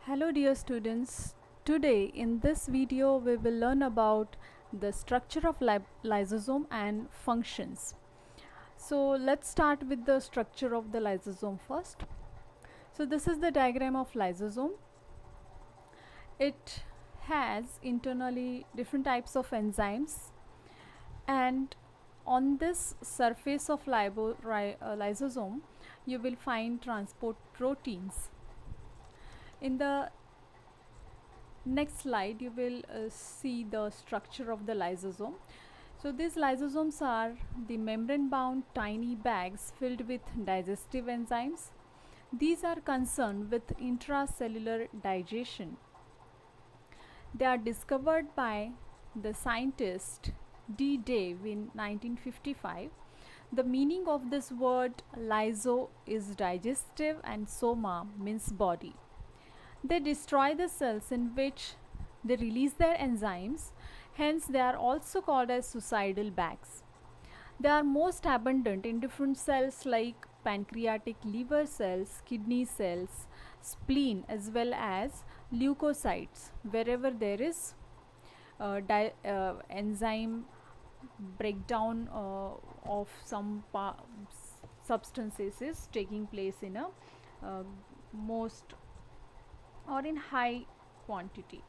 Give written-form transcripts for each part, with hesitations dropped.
Hello dear students, today in this video we will learn about the structure of lysosome and functions. So let's start with the structure of the lysosome first. So this is the diagram of lysosome. It has internally different types of enzymes, and on this surface of lysosome you will find transport proteins. In the next slide you will see the structure of the lysosome. So these lysosomes are the membrane bound tiny bags filled with digestive enzymes. These are concerned with intracellular digestion. They are discovered by the scientist D. Dave in 1955. The meaning of this word lyso is digestive and soma means body. They destroy the cells in which they release their enzymes, hence they are also called as suicidal bags. They are most abundant in different cells like pancreatic liver cells, kidney cells, spleen, as well as leukocytes. Wherever there is enzyme breakdown of some substances is taking place in a most or in high quantity.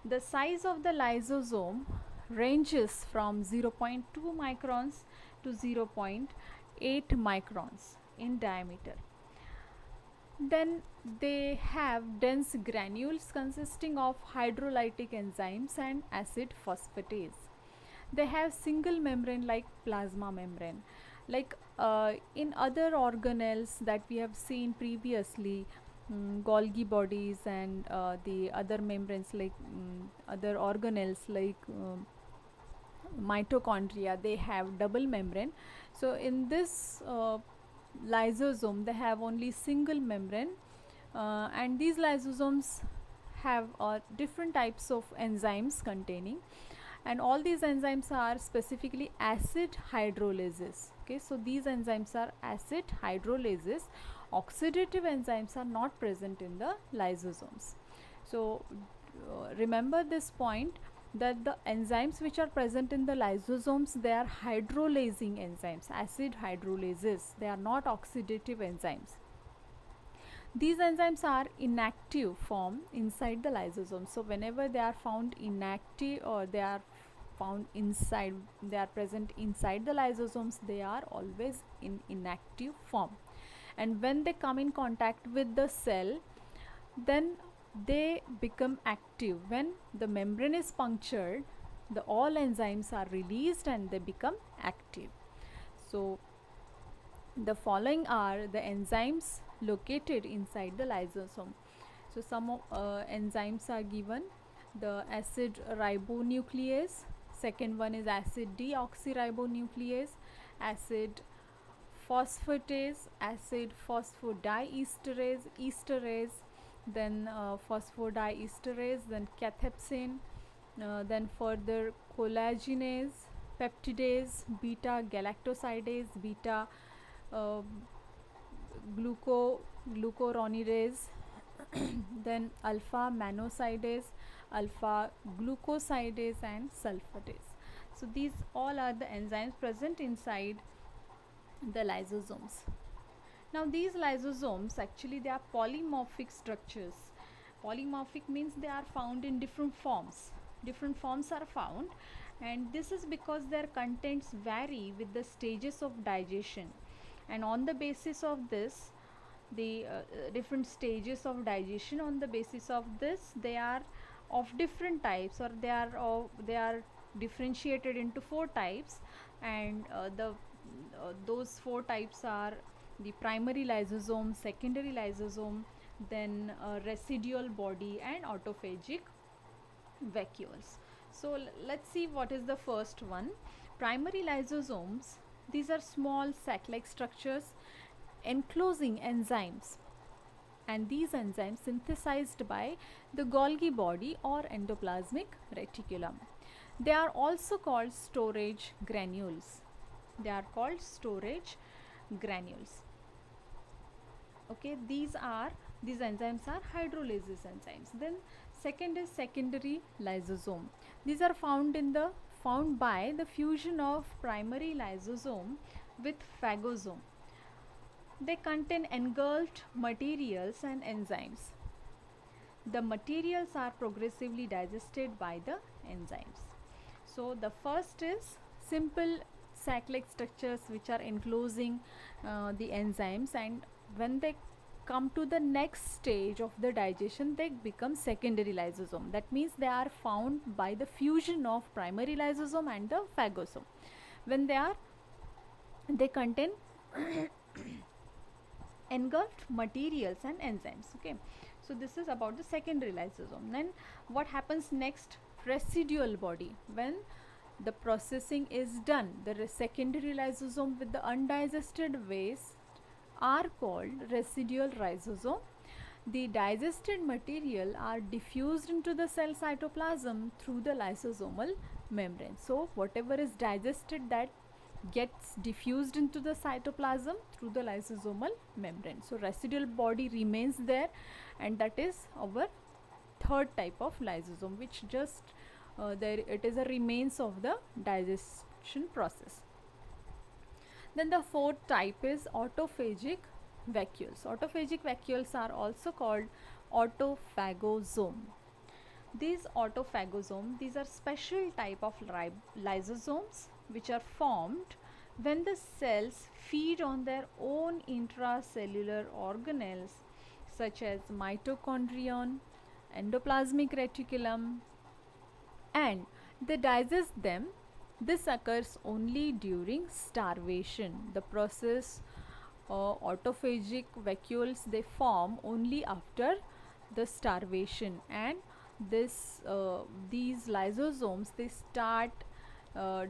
The size of the lysosome ranges from 0.2 microns to 0.8 microns in diameter. Then they have dense granules consisting of hydrolytic enzymes and acid phosphatase. They have single membrane like plasma membrane. Like in other organelles that we have seen previously, Golgi bodies and the other membranes like other organelles like mitochondria, they have double membrane. So in this lysosome they have only single membrane, and these lysosomes have different types of enzymes containing, and all these enzymes are specifically acid hydrolases. Okay, so these enzymes are acid hydrolases. Oxidative enzymes are not present in the lysosomes. So remember this point, that the enzymes which are present in the lysosomes, they are hydrolasing enzymes, acid hydrolases. They are not oxidative enzymes. These enzymes are inactive form inside the lysosome. So whenever they are found inactive or they are found inside, they are present inside the lysosomes, they are always in inactive form. And when they come in contact with the cell, then they become active. When the membrane is punctured, the all enzymes are released and they become active. So the following are the enzymes located inside the lysosome. So some enzymes are given: the acid ribonuclease, second one is acid deoxyribonuclease, acid phosphatase, acid phosphodiesterase, esterase, then phosphodiesterase, then cathepsin, then further collagenase, peptidase, beta galactosidase, beta uh, glucuronidase, then alpha manosidase, alpha glucosidase, and sulfatase. So these all are the enzymes present inside the lysosomes. Now these lysosomes, actually they are polymorphic structures. Polymorphic means they are found in different forms. Different forms are found, and this is because their contents vary with the stages of digestion, and on the basis of this, the different stages of digestion, on the basis of this, they are of different types, or they are differentiated into four types, and the those four types are the primary lysosome, secondary lysosome, then residual body, and autophagic vacuoles. So let's see what is the first one. Primary lysosomes, these are small sac-like structures enclosing enzymes, and these enzymes synthesized by the Golgi body or endoplasmic reticulum. They are also called storage granules. They are called storage granules. Okay, these are These enzymes are hydrolysis enzymes. Then second is secondary lysosome. These are found by the fusion of primary lysosome with phagosome. They contain engulfed materials and enzymes. The materials are progressively digested by the enzymes. So the first is simple sac-like structures which are enclosing the enzymes, and when they come to the next stage of the digestion, they become secondary lysosome. That means they are found by the fusion of primary lysosome and the phagosome. When they contain engulfed materials and enzymes. Okay, so this is about the secondary lysosome. Then what happens next? Residual body. When the processing is done, the secondary lysosome with the undigested waste are called residual lysosome. The digested material are diffused into the cell cytoplasm through the lysosomal membrane. So whatever is digested, that gets diffused into the cytoplasm through the lysosomal membrane. So residual body remains there, and that is our third type of lysosome, which just there it is a remains of the digestion process. Then the fourth type is autophagic vacuoles. Autophagic vacuoles are also called autophagosome. These autophagosome, these are special type of lysosomes which are formed when the cells feed on their own intracellular organelles such as mitochondrion, endoplasmic reticulum, and they digest them. This occurs only during starvation. The process autophagic vacuoles, they form only after the starvation, and these lysosomes, they start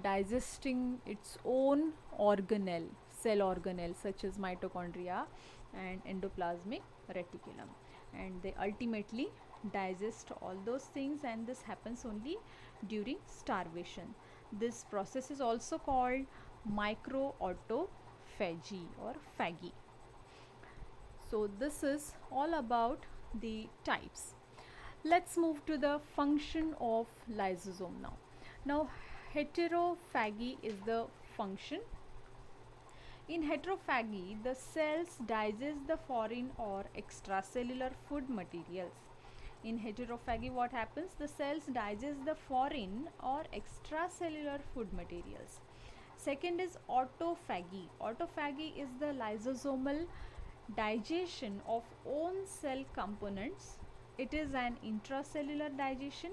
digesting its own organelle, cell organelle such as mitochondria and endoplasmic reticulum, and they ultimately digest all those things, and this happens only during starvation. This process is also called microautophagy or phagy. So this is all about the types. Let's move to the function of lysosome now. Now heterophagy is the function. In heterophagy, the cells digest the foreign or extracellular food materials. In heterophagy, what happens? The cells digest the foreign or extracellular food materials. Second is autophagy. Autophagy is the lysosomal digestion of own cell components. It is an intracellular digestion.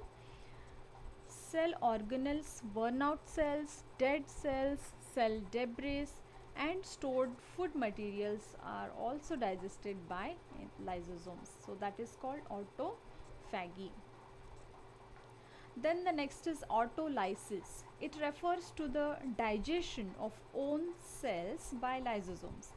Cell organelles, burnout cells, dead cells, cell debris, and stored food materials are also digested by lysosomes. So that is called autophagy. Then the next is autolysis. It refers to the digestion of own cells by lysosomes.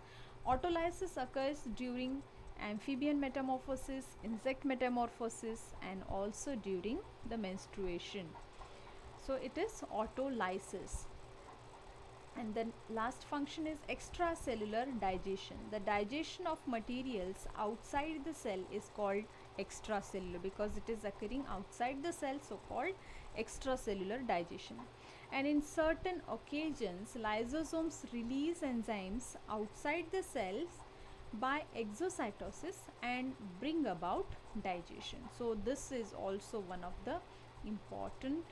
Autolysis occurs during amphibian metamorphosis, insect metamorphosis, and also during the menstruation. So it is autolysis. And then last function is extracellular digestion. The digestion of materials outside the cell is called extracellular because it is occurring outside the cell, so called extracellular digestion. And in certain occasions, lysosomes release enzymes outside the cells by exocytosis and bring about digestion. So this is also one of the important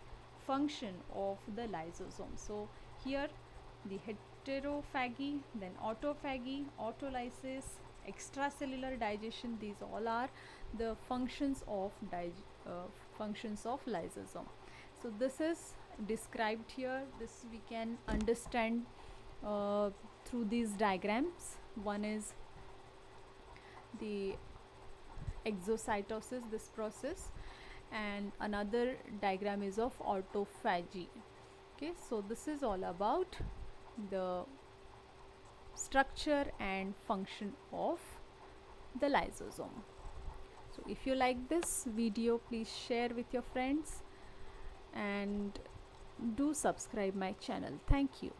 function of the lysosome. So here the heterophagy, then autophagy, autolysis, extracellular digestion, these all are the functions of lysosome. So this is described here. This we can understand through these diagrams. One is the exocytosis, this process, and another diagram is of autophagy. Okay, so this is all about the structure and function of the lysosome. So if you like this video, please share with your friends and do subscribe my channel. Thank you.